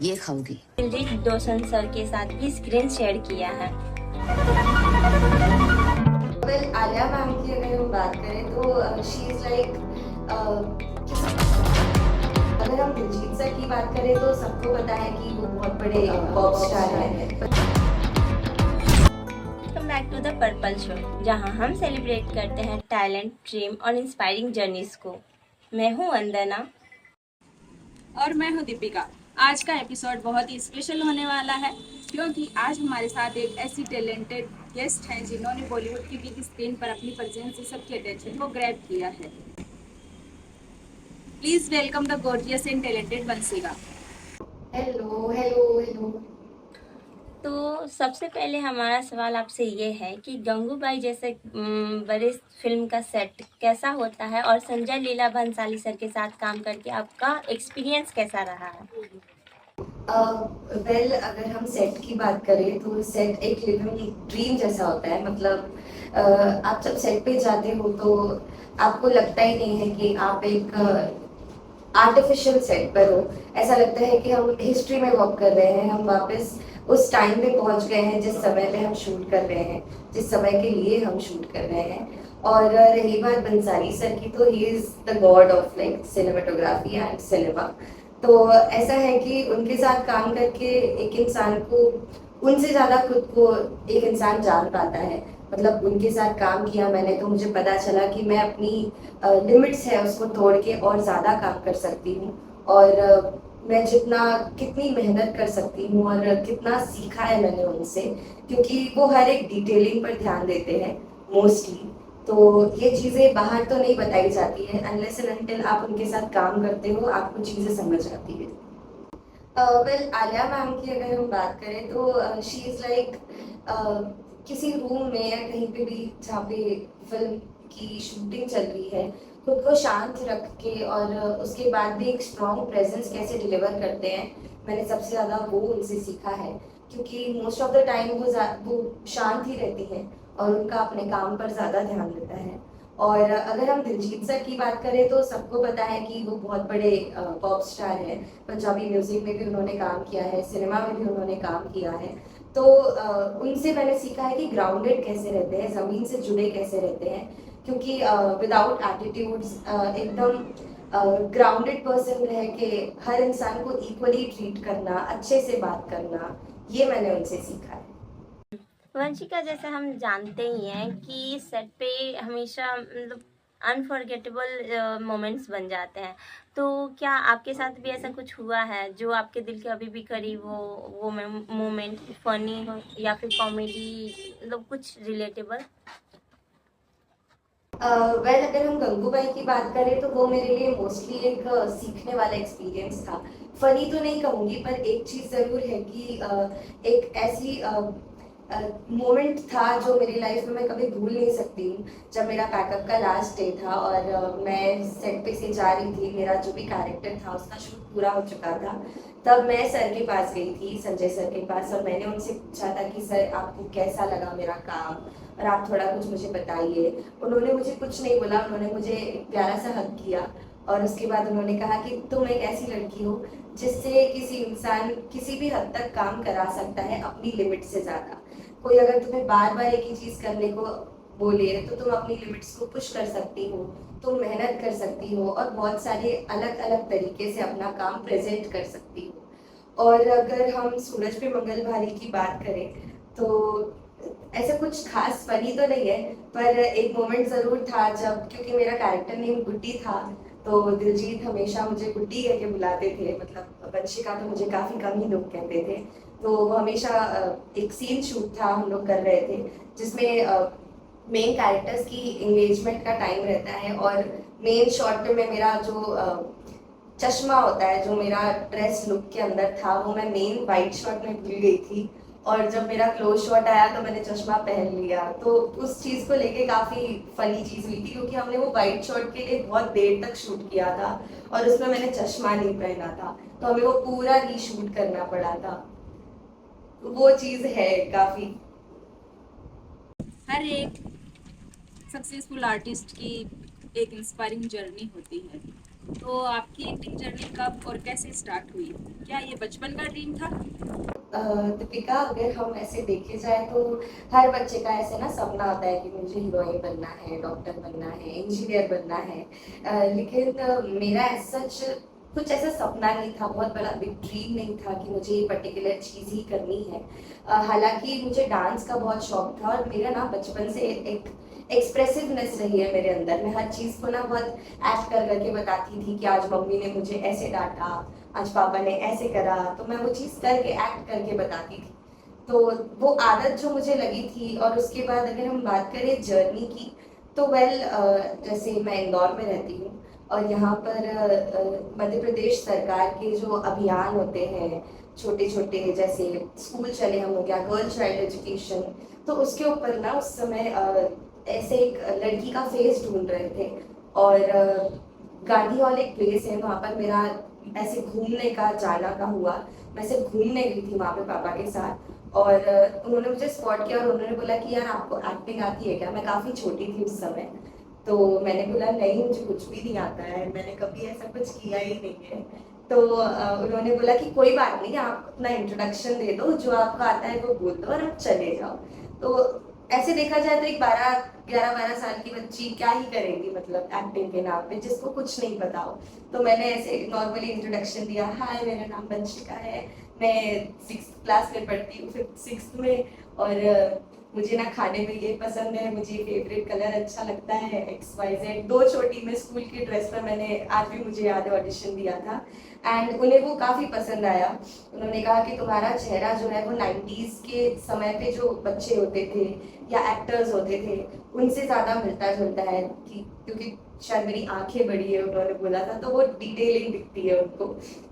ये खाओगी। दिलजीत दोसांझ सर के साथ भी स्क्रीन शेयर किया है। आलिया मैम की अगर हम बात करें तो शी इज लाइक, अगर हम दिलजीत सर की बात करें तो सबको पता है कि वो बहुत बड़े पॉप स्टार हैं। Welcome back to the purple show, जहां हम सेलिब्रेट करते हैं टैलेंट, ड्रीम और इंस्पायरिंग जर्नीज को। मैं हूं वंदना और मैं हूं दीपिका। आज का एपिसोड बहुत ही स्पेशल होने वाला है, क्योंकि आज हमारे साथ एक ऐसी टैलेंटेड गेस्ट हैं जिन्होंने बॉलीवुड की बिग स्क्रीन पर अपनी प्रेजेंस से सबके अटेंशन को ग्रैब किया है। Please welcome the gorgeous and talented Vanshika. Hello hello hello. तो सबसे पहले हमारा सवाल आपसे ये है कि गंगूबाई जैसे बड़े फिल्म का सेट कैसा होता है, और संजय लीला भंसाली सर के साथ काम करके आपका एक्सपीरियंस कैसा रहा है? अगर हम सेट की बात करें तो सेट एक लिविंग ड्रीम जैसा होता है। मतलब आप जब सेट पे जाते हो तो आपको लगता ही नहीं है कि आप एक आर्टिफिशियल सेट पर हो। ऐसा लगता है कि हम हिस्ट्री में वॉक कर रहे हैं, हम वापस उस टाइम पे पहुंच गए हैं जिस समय पे हम शूट कर रहे हैं, जिस समय के लिए हम शूट कर रहे हैं। और रही बात बंसाली सर की, तो he is the God of like cinematography and cinema. तो ऐसा है कि उनके साथ काम करके एक इंसान को उनसे ज़्यादा खुद को एक इंसान जान पाता है। मतलब उनके साथ काम किया मैंने तो मुझे पता चला कि मैं अपनी लिमिट्स है उसको तोड़ के और ज़्यादा काम कर सकती हूँ। और मैं कितनी मेहनत कर सकती हूँ और कितना सीखा है मैंने उनसे, क्योंकि वो हर एक डिटेलिंग पर ध्यान देते हैं मोस्टली। तो ये चीज़ें बाहर तो नहीं बताई जाती है, अनलेस एंड अनटिल आप उनके साथ काम करते हो आपको चीज़ें समझ आती है। आलिया मैम की अगर हम बात करें तो शी इज़ लाइक, किसी रूम में या कहीं पे भी जहाँ पे फिल्म की शूटिंग चल रही है, खुद को शांत रख के और उसके बाद भी एक स्ट्रॉन्ग प्रेजेंस कैसे डिलीवर करते हैं, मैंने सबसे ज़्यादा वो उनसे सीखा है। क्योंकि मोस्ट ऑफ द टाइम वो शांत ही रहती हैं और उनका अपने काम पर ज़्यादा ध्यान रहता है। और अगर हम दिलजीत सर की बात करें तो सबको पता है कि वो बहुत बड़े पॉप स्टार हैं। पंजाबी म्यूजिक में भी उन्होंने काम किया है, सिनेमा में भी उन्होंने काम किया है। तो उनसे मैंने सीखा है कि ग्राउंडेड कैसे रहते हैं, ज़मीन से जुड़े कैसे रहते हैं। क्योंकि विदाउट एटीट्यूड्स एकदम ग्राउंडेड पर्सन रह के हर इंसान को इक्वली ट्रीट करना, अच्छे से बात करना, ये मैंने उनसे सीखा है। वंशिका, जैसे हम जानते ही हैं कि सेट पे हमेशा मतलब अनफॉरगेटेबल मोमेंट्स बन जाते हैं। तो क्या आपके साथ भी ऐसा कुछ हुआ है जो आपके दिल के अभी भी करीब हो, वो मोमेंट फनी हो या फिर कॉमेडी, मतलब कुछ रिलेटेबल? अगर हम गंगूबाई की बात करें तो वो मेरे लिए मोस्टली एक सीखने वाला एक्सपीरियंस था। फनी तो नहीं कहूँगी, पर एक चीज़ ज़रूर है कि एक ऐसी मोमेंट था जो मेरी लाइफ में मैं कभी भूल नहीं सकती हूँ। जब मेरा पैकअप का लास्ट डे था और मैं सेट पे से जा रही थी, मेरा जो भी कैरेक्टर था उसका शूट पूरा हो चुका था, तब मैं सर के पास गई थी, संजय सर के पास, और मैंने उनसे पूछा था कि सर आपको कैसा लगा मेरा काम, और आप थोड़ा कुछ मुझे बताइए। उन्होंने मुझे कुछ नहीं बोला, उन्होंने मुझे एक प्यारा सा हग किया और उसके बाद उन्होंने कहा कि तुम एक ऐसी लड़की हो जिससे किसी इंसान किसी भी हद तक काम करा सकता है अपनी लिमिट से ज़्यादा। कोई अगर तुम्हें बार बार एक ही चीज़ करने को बोले तो तुम अपनी लिमिट्स को पुश कर सकती हो, तुम मेहनत कर सकती हो और बहुत सारे अलग अलग तरीके से अपना काम प्रेजेंट कर सकती हो। और अगर हम सूरज पे मंगल भारी की बात करें तो ऐसा कुछ खास फनी तो नहीं है, पर एक मोमेंट ज़रूर था जब, क्योंकि मेरा कैरेक्टर नेम गुड्डी था, तो दिलजीत हमेशा मुझे गुड्डी करके बुलाते थे। मतलब वंशिका तो मुझे काफ़ी कम ही लोग कहते थे। तो वो हमेशा एक सीन शूट था हम लोग कर रहे थे जिसमें मेन कैरेक्टर्स की एंगेजमेंट का टाइम रहता है, और मेन शॉट में मेरा जो चश्मा होता है जो मेरा ड्रेस लुक के अंदर था, वो मैं मेन वाइट शॉट में भूल गई थी। और जब मेरा क्लोज शॉट आया तो मैंने चश्मा पहन लिया। तो उस चीज़ को लेके काफ़ी फनी चीज़ हुई थी, क्योंकि हमने वो वाइट शॉट के लिए बहुत देर तक शूट किया था और उसमें मैंने चश्मा नहीं पहना था, तो हमें वो पूरा रीशूट करना पड़ा था। वो चीज़ है काफ़ी। हर एक सक्सेसफुल आर्टिस्ट की एक इंस्पायरिंग जर्नी होती है, तो आपकी एक्टिंग जर्नी कब और कैसे स्टार्ट हुई? क्या ये बचपन का ड्रीम था? दीपिका, अगर हम ऐसे देखे जाए तो हर बच्चे का ऐसे ना सपना होता है कि मुझे हीरोइन बनना है, डॉक्टर बनना है, इंजीनियर बनना है। लेकिन मेरा सच कुछ ऐसा सपना नहीं था, बहुत बड़ा बिग ड्रीम नहीं था कि मुझे ये पर्टिकुलर चीज़ ही करनी है। हालांकि मुझे डांस का बहुत शौक था और मेरा ना बचपन से एक एक्सप्रेसिवनेस रही है मेरे अंदर। मैं हर चीज़ को ना बहुत एक्ट कर करके बताती थी कि आज मम्मी ने मुझे ऐसे डांटा, आज पापा ने ऐसे करा, तो मैं वो चीज़ करके एक्ट करके बताती थी। तो वो आदत जो मुझे लगी थी, और उसके बाद अगर हम बात करें जर्नी की, तो जैसे मैं इंदौर में रहती हूँ और यहाँ पर मध्य प्रदेश सरकार के जो अभियान होते हैं छोटे छोटे, जैसे स्कूल चले हम हो गया, गर्ल चाइल्ड एजुकेशन, तो उसके ऊपर ना उस समय ऐसे एक लड़की का फेस ढूंढ रहे थे। और गांधी हॉल एक प्लेस है, वहाँ पर मेरा ऐसे घूमने का जाना का हुआ। मैं सिर्फ घूमने गई थी वहाँ पे पापा के साथ, और उन्होंने मुझे स्पॉट किया और उन्होंने बोला कि यार आपको एक्टिंग आती है क्या? मैं काफ़ी छोटी थी उस समय, तो मैंने बोला नहीं, मुझे कुछ भी नहीं आता है, मैंने कभी ऐसा कुछ किया ही नहीं है। तो उन्होंने बोला कि कोई बात नहीं, आप अपना इंट्रोडक्शन दे दो, जो आपको आता है वो बोल दो और आप चले जाओ। तो ऐसे देखा जाए तो एक 11-12 साल की बच्ची क्या ही करेगी, मतलब एक्टिंग के नाम पे, जिसको कुछ नहीं पता हो। तो मैंने ऐसे नॉर्मली इंट्रोडक्शन दिया, हाय मेरा नाम वंशिका है, मैं 6th क्लास में पढ़ती हूँ, 5th-6th में, और मुझे ना खाने में ये पसंद है, मुझे फेवरेट कलर अच्छा लगता है, XYZ। 2 छोटी में स्कूल की ड्रेस पर मैंने, आज भी मुझे याद है, ऑडिशन दिया था, एंड उन्हें वो काफ़ी पसंद आया। उन्होंने कहा कि तुम्हारा चेहरा जो है वो 90s के समय पे जो बच्चे होते थे या एक्टर्स होते थे उनसे ज़्यादा मिलता जुलता है, कि क्योंकि शायद मेरी आंखें बड़ी है, उन्होंने बोला था, तो वो डिटेलिंग दिखती है उनको।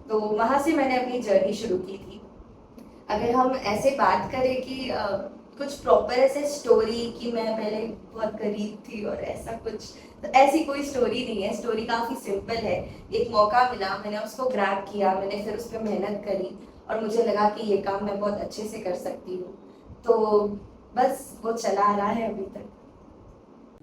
तो वहाँ से मैंने अपनी जर्नी शुरू की थी। अगर हम ऐसे बात करें कि कुछ प्रॉपर ऐसे स्टोरी कि मैं पहले बहुत गरीब थी और ऐसा कुछ, तो ऐसी कोई स्टोरी नहीं है। स्टोरी काफ़ी सिंपल है। एक मौका मिला, मैंने उसको ग्रैब किया, मैंने फिर उस पर मेहनत करी और मुझे लगा कि ये काम मैं बहुत अच्छे से कर सकती हूँ, तो बस वो चला आ रहा है अभी तक।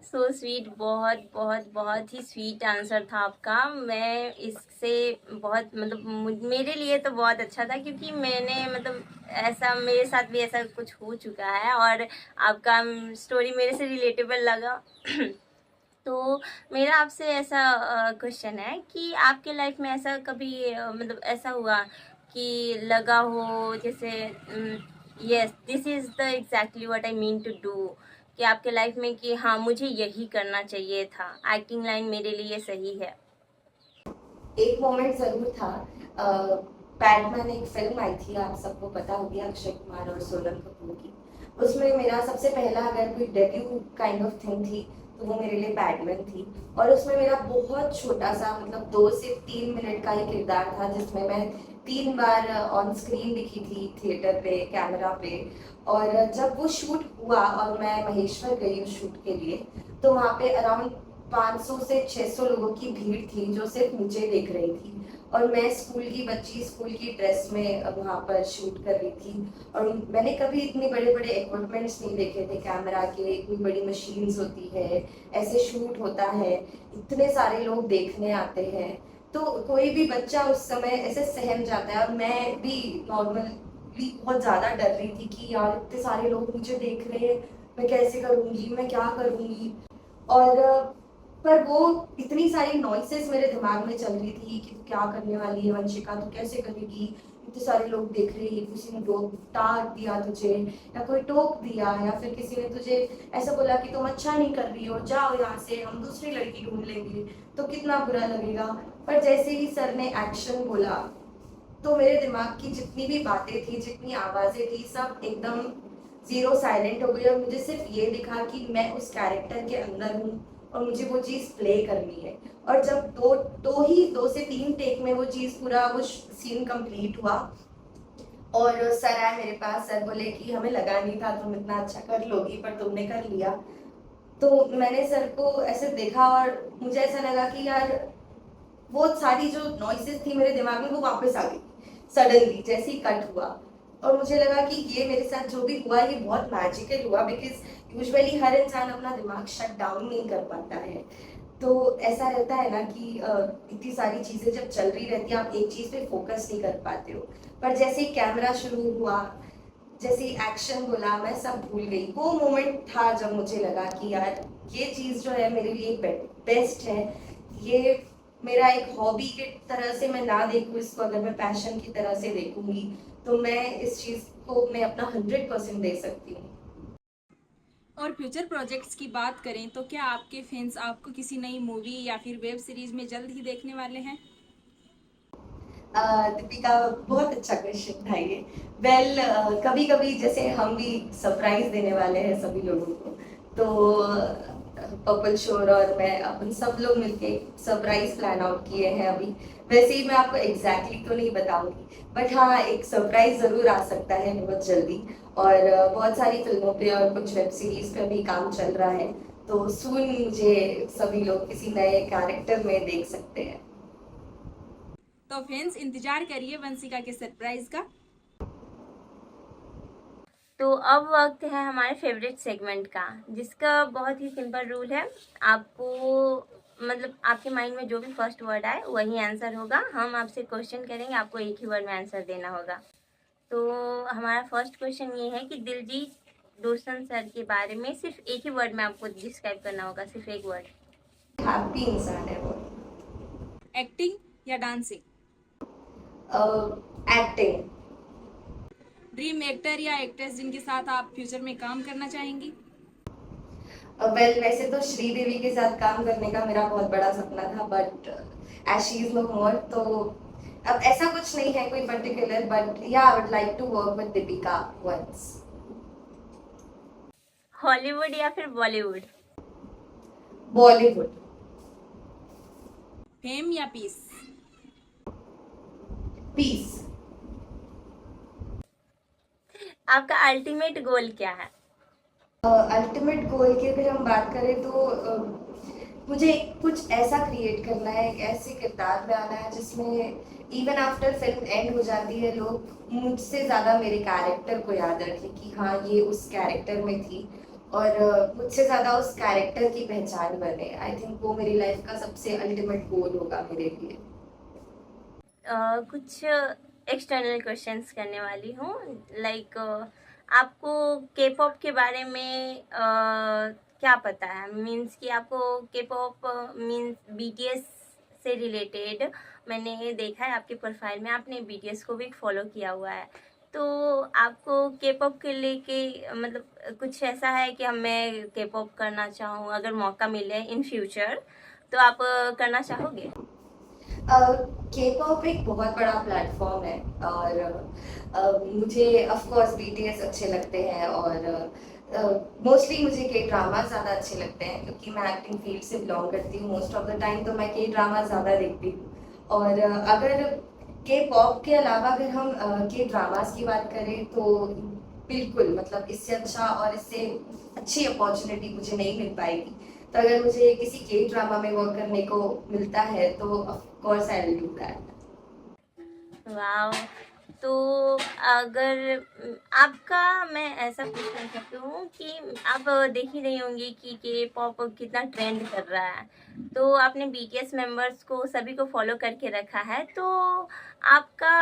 सो स्वीट, बहुत बहुत बहुत ही स्वीट आंसर था आपका। मैं इससे बहुत मतलब मेरे लिए तो बहुत अच्छा था, क्योंकि मैंने मतलब ऐसा मेरे साथ भी ऐसा कुछ हो चुका है और आपका स्टोरी मेरे से रिलेटेबल लगा। तो मेरा आपसे ऐसा क्वेश्चन है कि आपके लाइफ में ऐसा कभी मतलब ऐसा हुआ कि लगा हो जैसे yes this is the exactly what I mean to do, कि आपके लाइफ में कि हाँ मुझे यही करना चाहिए था, एक्टिंग लाइन मेरे लिए सही है? एक मोमेंट जरूर था। पैडमैन एक फिल्म आई थी, आप सबको पता होगी, अक्षय कुमार और सोनम कपूर की। उसमें मेरा सबसे पहला अगर कोई डेब्यू काइंड ऑफ थिंग थी तो वो मेरे लिए पैडमैन थी। और उसमें मेरा बहुत छोटा सा, मतलब 2 से 3 मिनट का ही किरदार था, जिसमें मैं 3 बार ऑन स्क्रीन दिखी थी, थिएटर पे, कैमरा पे। और जब वो शूट हुआ और मैं महेश्वर गई उस शूट के लिए, तो वहाँ पे अराउंड 500 से 600 लोगों की भीड़ थी जो सिर्फ मुझे देख रही थी। और मैं स्कूल की बच्ची, स्कूल की ड्रेस में वहाँ पर शूट कर रही थी। और मैंने कभी इतने बड़े बड़े इक्विपमेंट्स नहीं देखे थे कैमरा के, इतनी बड़ी मशीन्स होती है, ऐसे शूट होता है, इतने सारे लोग देखने आते हैं। तो कोई भी बच्चा उस समय ऐसे सहम जाता है, और मैं भी नॉर्मली बहुत ज़्यादा डर रही थी कि यार इतने सारे लोग मुझे देख रहे हैं, मैं कैसे करूँगी, मैं क्या करूँगी। और पर वो इतनी सारी नॉइसेस मेरे दिमाग में चल रही थी कि तू क्या करने वाली है वंशिका, तू कैसे करेगी, इतने सारे लोग देख रहे हैं, किसी ने डांट दिया तुझे या कोई टोक दिया या फिर किसी ने तुझे ऐसा बोला कि तुम अच्छा नहीं कर रही हो, जाओ यहाँ से, हम दूसरी लड़की ढूंढ लेंगे, तो कितना बुरा लगेगा। पर जैसे ही सर ने एक्शन बोला, तो मेरे दिमाग की जितनी भी बातें थी, जितनी आवाज़ें थी, सब एकदम जीरो साइलेंट हो गई, और मुझे सिर्फ ये दिखा कि मैं उस कैरेक्टर के अंदर हूँ और मुझे वो चीज़ प्ले करनी है। और जब 2 से 3 टेक में वो चीज़, पूरा वो सीन कंप्लीट हुआ और सर आए मेरे पास, सर बोले कि हमें लगा नहीं था तुम इतना अच्छा कर लोगी, पर तुमने कर लिया। तो मैंने सर को ऐसे देखा और मुझे ऐसा लगा कि यार वो सारी जो नॉइसेस थी मेरे दिमाग में वो वापस आ गई सडनली, जैसे ही कट हुआ। और मुझे लगा कि ये मेरे साथ जो भी हुआ ये बहुत मैजिकल हुआ, बिकॉज यूजुअली हर इंसान अपना दिमाग शट डाउन नहीं कर पाता है। तो ऐसा रहता है ना कि इतनी सारी चीजें जब चल रही रहती है आप एक चीज पे फोकस नहीं कर पाते हो, पर जैसे ही कैमरा शुरू हुआ, जैसे ही एक्शन बोला, मैं सब भूल गई। वो मोमेंट था जब मुझे लगा कि यार ये चीज जो है मेरे लिए बेस्ट है। ये मेरा एक हॉबी की तरह से मैं ना देखूँ इसको, अगर मैं पैशन की तरह से देखूंगी तो मैं इस चीज को मैं अपना 100% दे सकती हूँ। और फ्यूचर प्रोजेक्ट्स की बात करें तो क्या आपके फैंस आपको किसी नई मूवी या फिर वेब सीरीज में जल्द ही देखने वाले हैं? दीपिका, बहुत अच्छा क्वेश्चन था ये। वेल, कभी कभी जैसे हम भी सरप्राइज देने वाले हैं सभी लोगों को, तो पपल शोर और मैं अपन सब लोग मिलके सरप्राइज प्लान आउट किए हैं अभी। वैसे ही मैं आपको एग्जैक्टली तो नहीं बताऊंगी, बट हाँ एक सरप्राइज जरूर आ सकता है बहुत जल्दी। और बहुत सारी फिल्मों पे और कुछ वेब सीरीज पे भी काम चल रहा है, तो सून मुझे सभी लोग किसी नए कैरेक्टर में देख सकते हैं। तो फैंस इंतजार करिए वंशिका के सरप्राइज का। तो अब वक्त है हमारे फेवरेट सेगमेंट का, जिसका बहुत ही सिंपल रूल है। आपको मतलब आपके माइंड में जो भी फर्स्ट वर्ड आए वही आंसर होगा। हम आपसे क्वेश्चन करेंगे, आपको एक ही वर्ड में आंसर देना होगा। तो हमारा फर्स्ट क्वेश्चन ये है कि दिलजीत दोसांझ सर के बारे में सिर्फ एक ही वर्ड में आपको डिस्क्राइब करना होगा, सिर्फ एक वर्ड। हैप्पी इंसान है वो। एक्टिंग या डांसिंग? एक्टिंग। ड्रीम एक्टर या एक्ट्रेस जिनके साथ आप फ्यूचर में काम करना चाहेंगी? वेल, वैसे तो श्रीदेवी के साथ काम करने का मेरा बहुत बड़ा सपना था, but as she is no more, तो अब ऐसा कुछ नहीं है कोई particular, but yeah I would like to work with Deepika once. Hollywood या फिर बॉलीवुड? बॉलीवुड। फेम या पीस? पीस। आपका अल्टीमेट गोल क्या है? अल्टीमेट गोल की अगर हम बात करें तो मुझे कुछ ऐसा क्रिएट करना है, एक ऐसे किरदार में आना है जिसमें इवन आफ्टर फिल्म एंड हो जाती है लोग मुझसे ज़्यादा मेरे कैरेक्टर को याद रखें कि हाँ ये उस कैरेक्टर में थी, और मुझसे ज़्यादा उस कैरेक्टर की पहचान बने। आई थिंक वो मेरी लाइफ का सबसे अल्टीमेट गोल होगा मेरे लिए। कुछ एक्सटर्नल क्वेश्चंस करने वाली हूँ। लाइक आपको के पॉप के बारे में क्या पता है? मीन्स कि आपको के पॉप मीन्स बीटीएस से रिलेटेड मैंने देखा है आपके प्रोफाइल में, आपने बीटीएस को भी फॉलो किया हुआ है। तो आपको के पॉप के लेके मतलब कुछ ऐसा है कि मैं के पॉप करना चाहूँ, अगर मौका मिले इन फ्यूचर तो आप करना चाहोगे? के पॉप एक बहुत बड़ा प्लेटफॉर्म है, और मुझे ऑफ कोर्स बीटीएस अच्छे लगते हैं, और मोस्टली मुझे के ड्रामा ज़्यादा अच्छे लगते हैं क्योंकि मैं एक्टिंग फील्ड से बिलोंग करती हूँ मोस्ट ऑफ द टाइम, तो मैं के ड्रामा ज़्यादा देखती हूँ। और अगर के पॉप के अलावा अगर हम के ड्रामास की बात करें तो बिल्कुल, मतलब इससे अच्छा और इससे अच्छी अपॉर्चुनिटी मुझे नहीं मिल पाएगी। तो अगर मुझे किसी के ड्रामा में वर्क करने को मिलता है तो of course I will do that. वाह। तो अगर आपका मैं ऐसा पूछना चाहती हूँ कि आप देख ही रही होंगी कि के पॉप कितना ट्रेंड कर रहा है, तो आपने बीटीएस मेंबर्स को सभी को फॉलो करके रखा है, तो आपका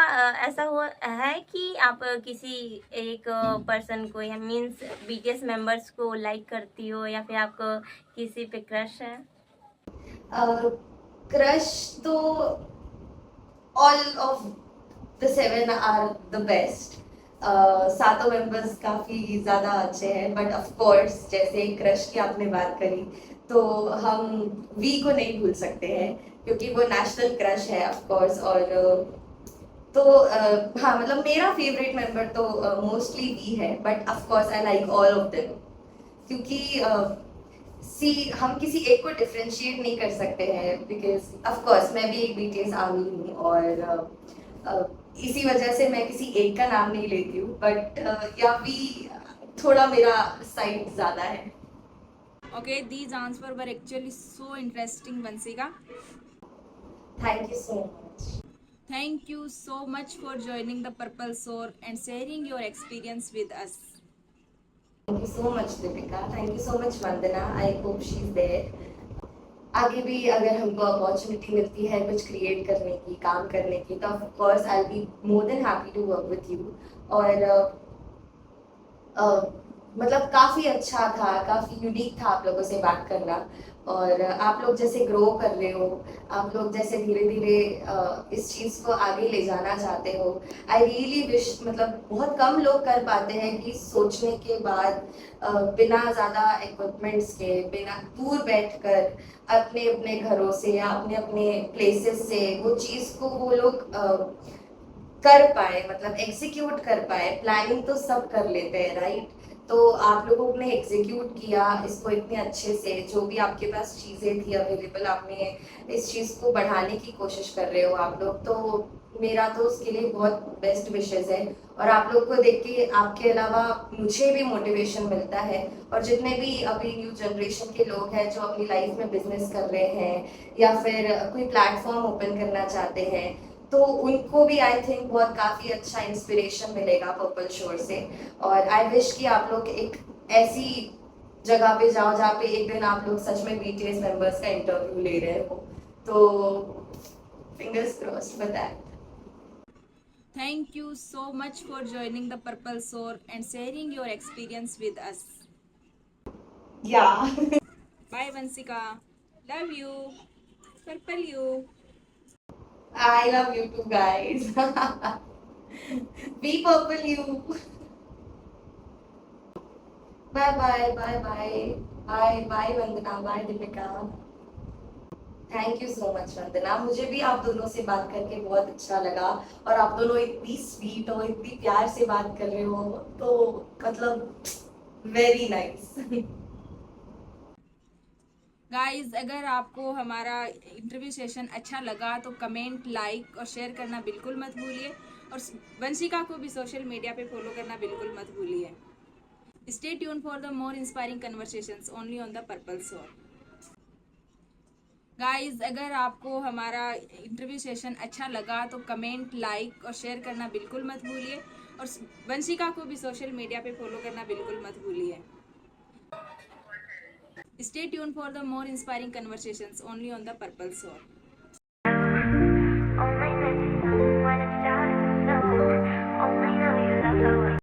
ऐसा हुआ है कि आप किसी एक पर्सन को या मीन्स बीटीएस मेंबर्स को लाइक करती हो, या फिर आपको किसी पे क्रश है? क्रश तो all of the 7 are the best. सातों मेंबर्स काफी ज्यादा अच्छे हैं, बट ऑफ कोर्स जैसे क्रश की आपने बात करी तो हम वी को नहीं भूल सकते हैं क्योंकि वो नेशनल क्रश है ऑफ कोर्स। और तो हाँ, मतलब मेरा फेवरेट मेंबर तो मोस्टली वी है, but of course I like all of them क्योंकि सी हम किसी एक को डिफरेंशिएट नहीं कर सकते हैं, बिकॉज ऑफ कोर्स मैं भी एक बीटीएस आर्मी हूँ, और इसी वजह से मैं किसी एक का नाम नहीं लेती हूँ, बट या भी थोड़ा मेरा साइड ज़्यादा है। Okay, these answers were actually so interesting, Vansika. Thank you so much. Thank you so much for joining the Purple Soar and sharing your experience with us. Thank you so much, Deepika. Thank you so much, Vandana. I hope she's there. आगे भी अगर हमको opportunity मिलती है कुछ create करने की, काम करने की, तो of course I be more than happy to work with you. और मतलब काफ़ी अच्छा था, काफ़ी यूनिक था आप लोगों से बात करना। और आप लोग जैसे ग्रो कर रहे हो, आप लोग जैसे धीरे धीरे इस चीज़ को आगे ले जाना चाहते हो, आई रियली विश, मतलब बहुत कम लोग कर पाते हैं कि सोचने के बाद बिना ज़्यादा इक्विपमेंट्स के, बिना दूर बैठकर अपने अपने घरों से या अपने अपने प्लेसेस से वो चीज़ को वो लोग कर पाए, मतलब एग्जीक्यूट कर पाए। प्लानिंग तो सब कर लेते हैं, राइट? तो आप लोगों ने एग्जीक्यूट किया इसको इतने अच्छे से, जो भी आपके पास चीज़ें थी अवेलेबल, आपने इस चीज़ को बढ़ाने की कोशिश कर रहे हो आप लोग। तो मेरा तो उसके लिए बहुत बेस्ट विशेस है। और आप लोग को देख के आपके अलावा मुझे भी मोटिवेशन मिलता है। और जितने भी अभी न्यू जनरेशन के लोग हैं जो अपनी लाइफ में बिजनेस कर रहे हैं या फिर कोई प्लेटफॉर्म ओपन करना चाहते हैं, तो उनको भी आई थिंक बहुत काफ़ी अच्छा इंस्पिरेशन मिलेगा पर्पल शोर से। और आई विश कि आप लोग एक ऐसी जगह पे जाओ जहाँ पे एक दिन आप लोग सच में बीटीएस मेंबर्स का इंटरव्यू ले रहे हो। तो fingers crossed for that. Thank you so much for joining the Purple Soar and sharing your experience with us. या Bye, Vansika. Love you. Purple you. I love you too guys. Be purple you. Bye bye bye bye bye bye Vandana, bye Deepika. Thank you so much Vandana, मुझे भी आप दोनों से बात करके बहुत अच्छा लगा। और आप दोनों इतनी स्वीट हो, इतनी प्यार से बात कर रहे हो, तो मतलब वेरी नाइस। गाइस, अगर आपको हमारा इंटरव्यू सेशन अच्छा लगा तो कमेंट, लाइक और शेयर करना बिल्कुल मत भूलिए। और वंशिका को भी सोशल मीडिया पे फॉलो करना बिल्कुल मत भूलिए। Stay tune for the more inspiring conversations only on the purple सोर। गाइस, अगर आपको हमारा इंटरव्यू सेशन अच्छा लगा तो कमेंट, लाइक और शेयर करना बिल्कुल मत भूलिए। और वंशिका को भी सोशल मीडिया पे फॉलो करना बिल्कुल मत भूलिए। Stay tuned for the more inspiring conversations only on the Purple Soar.